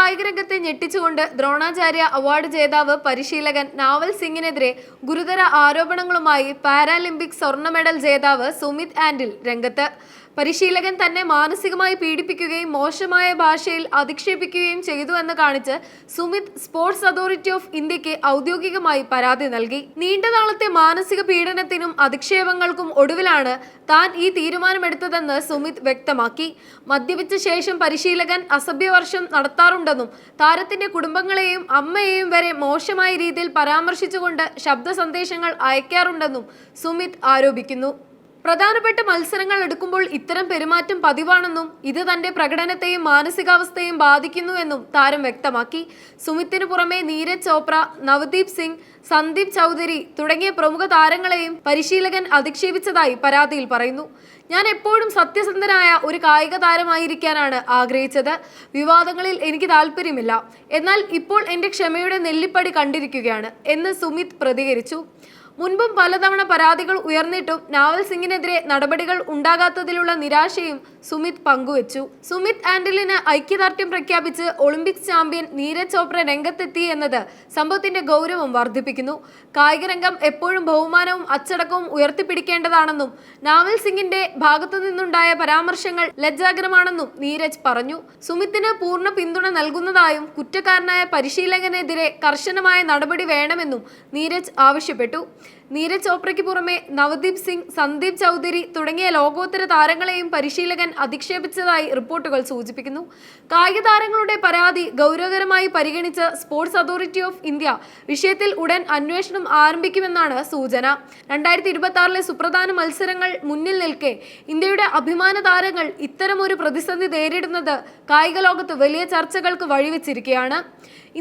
കായിക രംഗത്തെ ഞെട്ടിച്ചുകൊണ്ട് ദ്രോണാചാര്യ അവാർഡ് ജേതാവ് പരിശീലകൻ നാവൽ സിംഗിനെതിരെ ഗുരുതര ആരോപണങ്ങളുമായി പാരാലിമ്പിക്സ് സ്വർണ്ണ മെഡൽ ജേതാവ് സുമിത് ആൻഡിൽ രംഗത്ത്. പരിശീലകൻ തന്നെ മാനസികമായി പീഡിപ്പിക്കുകയും മോശമായ ഭാഷയിൽ അധിക്ഷേപിക്കുകയും ചെയ്തു എന്ന് കാണിച്ച് സുമിത് സ്പോർട്സ് അതോറിറ്റി ഓഫ് ഇന്ത്യക്ക് ഔദ്യോഗികമായി പരാതി നൽകി. നീണ്ട നാളത്തെ മാനസിക പീഡനത്തിനും അധിക്ഷേപങ്ങൾക്കും ഒടുവിലാണ് താൻ ഈ തീരുമാനമെടുത്തതെന്ന് സുമിത് വ്യക്തമാക്കി. മദ്യപിച്ച ശേഷം പരിശീലകൻ അസഭ്യവർഷം നടത്താറുണ്ടെന്നും താരത്തിന്റെ കുടുംബങ്ങളെയും അമ്മയെയും വരെ മോശമായ രീതിയിൽ പരാമർശിച്ചുകൊണ്ട് ശബ്ദ സന്ദേശങ്ങൾ അയക്കാറുണ്ടെന്നും സുമിത് ആരോപിക്കുന്നു. പ്രധാനപ്പെട്ട മത്സരങ്ങൾ എടുക്കുമ്പോൾ ഇത്തരം പെരുമാറ്റം പതിവാണെന്നും ഇത് തന്റെ പ്രകടനത്തെയും മാനസികാവസ്ഥയെയും ബാധിക്കുന്നുവെന്നും താരം വ്യക്തമാക്കി. സുമിത്തിന് പുറമെ നീരജ് ചോപ്ര, നവദീപ് സിംഗ്, സന്ദീപ് ചൗധരി തുടങ്ങിയ പ്രമുഖ താരങ്ങളെയും പരിശീലകൻ അധിക്ഷേപിച്ചതായി പരാതിയിൽ പറയുന്നു. ഞാൻ എപ്പോഴും സത്യസന്ധനായ ഒരു കായിക താരമായിരിക്കാനാണ് ആഗ്രഹിച്ചത്. വിവാദങ്ങളിൽ എനിക്ക് താല്പര്യമില്ല. എന്നാൽ ഇപ്പോൾ എന്റെ ക്ഷമയുടെ നെല്ലിപ്പടി കണ്ടിരിക്കുകയാണ് എന്ന് സുമിത് പ്രതികരിച്ചു. മുൻപും പലതവണ പരാതികൾ ഉയർന്നിട്ടും നാവൽ സിംഗിനെതിരെ നടപടികൾ ഉണ്ടാകാത്തതിലുള്ള നിരാശയും സുമിത് പങ്കുവച്ചു. സുമിത് ആൻഡിലിന് ഐക്യദാർഢ്യം പ്രഖ്യാപിച്ച് ഒളിമ്പിക്സ് ചാമ്പ്യൻ നീരജ് ചോപ്ര രംഗത്തെത്തി എന്നത് സംഭവത്തിന്റെ ഗൗരവം വർദ്ധിപ്പിക്കുന്നു. കായിക രംഗം എപ്പോഴും ബഹുമാനവും അച്ചടക്കവും ഉയർത്തിപ്പിടിക്കേണ്ടതാണെന്നും നാവൽ സിംഗിന്റെ ഭാഗത്തു നിന്നുണ്ടായ പരാമർശങ്ങൾ ലജ്ജാകരമാണെന്നും നീരജ് പറഞ്ഞു. സുമിത്തിന് പൂർണ്ണ പിന്തുണ നൽകുന്നതായും കുറ്റക്കാരനായ പരിശീലകനെതിരെ കർശനമായ നടപടി വേണമെന്നും നീരജ് ആവശ്യപ്പെട്ടു. നീരജ് ചോപ്രയ്ക്ക് പുറമെ നവദീപ് സിംഗ്, സന്ദീപ് ചൗധരി തുടങ്ങിയ ലോകോത്തര താരങ്ങളെയും പരിശീലകൻ അധിക്ഷേപിച്ചതായി റിപ്പോർട്ടുകൾ സൂചിപ്പിക്കുന്നു. കായിക താരങ്ങളുടെ പരാതി ഗൗരവകരമായി പരിഗണിച്ച് സ്പോർട്സ് അതോറിറ്റി ഓഫ് ഇന്ത്യ വിഷയത്തിൽ ഉടൻ അന്വേഷണം ആരംഭിക്കുമെന്നാണ് സൂചന. 2026 സുപ്രധാന മത്സരങ്ങൾ മുന്നിൽ നിൽക്കെ ഇന്ത്യയുടെ അഭിമാന താരങ്ങൾ ഇത്തരമൊരു പ്രതിസന്ധി നേരിടുന്നത് കായിക ലോകത്ത് വലിയ ചർച്ചകൾക്ക് വഴിവെച്ചിരിക്കുകയാണ്.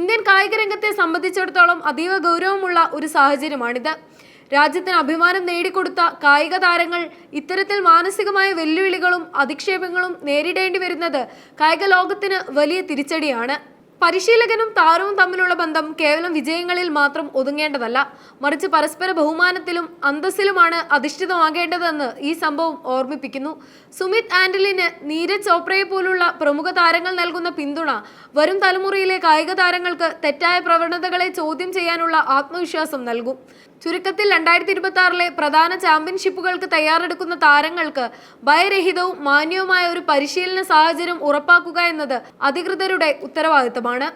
ഇന്ത്യൻ കായിക രംഗത്തെ സംബന്ധിച്ചിടത്തോളം അതീവ ഗൗരവമുള്ള ഒരു സാഹചര്യമാണിത്. രാജ്യത്തിന് അഭിമാനം നേടിക്കൊടുത്ത കായിക താരങ്ങൾ ഇത്തരത്തിൽ മാനസികമായ വെല്ലുവിളികളും അധിക്ഷേപങ്ങളും നേരിടേണ്ടി വരുന്നത് കായിക ലോകത്തിന് വലിയ തിരിച്ചടിയാണ്. പരിശീലകനും താരവും തമ്മിലുള്ള ബന്ധം കേവലം വിജയങ്ങളിൽ മാത്രം ഒതുങ്ങേണ്ടതല്ല, മറിച്ച് പരസ്പര ബഹുമാനത്തിലും അന്തസ്സിലുമാണ് അധിഷ്ഠിതമാകേണ്ടതെന്ന് ഈ സംഭവം ഓർമ്മിപ്പിക്കുന്നു. സുമിത് ആൻഡിലിന് നീരജ് ചോപ്രയെ പോലുള്ള പ്രമുഖ താരങ്ങൾ നൽകുന്ന പിന്തുണ വരും തലമുറയിലെ കായിക താരങ്ങൾക്ക് തെറ്റായ പ്രവണതകളെ ചോദ്യം ചെയ്യാനുള്ള ആത്മവിശ്വാസം നൽകും. ചുരുക്കത്തിൽ 2026 പ്രധാന ചാമ്പ്യൻഷിപ്പുകൾക്ക് തയ്യാറെടുക്കുന്ന താരങ്ങൾക്ക് ഭയരഹിതവും മാന്യവുമായ ഒരു പരിശീലന സാഹചര്യം ഉറപ്പാക്കുക എന്നത് അധികൃതരുടെ ഉത്തരവാദിത്തമാണ്.